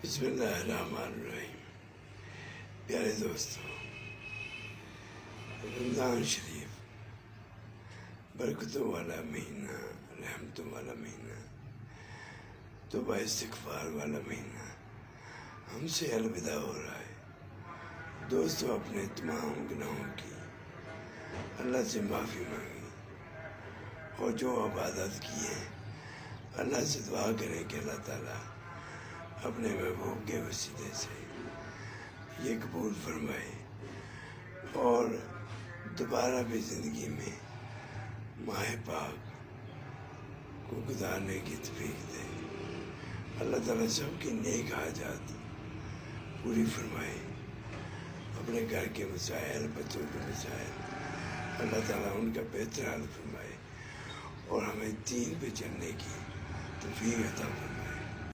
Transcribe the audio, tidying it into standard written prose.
بسم اللہ الرحمن الرحیم۔ پیارے دوستوں، رمضان شریف برکتوں والا مہینہ، رحمتوں والا مہینہ، توبہ استغفار والا مہینہ ہم سے الوداع ہو رہا ہے۔ دوستوں، اپنے تمام گناہوں کی اللہ سے معافی مانگی اور جو عبادت کی ہے اللہ سے دعا کریں کہ اللہ تعالیٰ اپنے محبوب کے وسیلے سے یہ قبول فرمائے اور دوبارہ بھی زندگی میں ماہ پاک کو گزارنے کی توفیق دے۔ اللہ تعالیٰ سب کی نیک حاجات پوری فرمائے، اپنے گھر کے مسائل، بچوں کے مسائل اللہ تعالیٰ ان کا بہتر حل فرمائے اور ہمیں دین پہ چلنے کی توفیق عطا فرمائے۔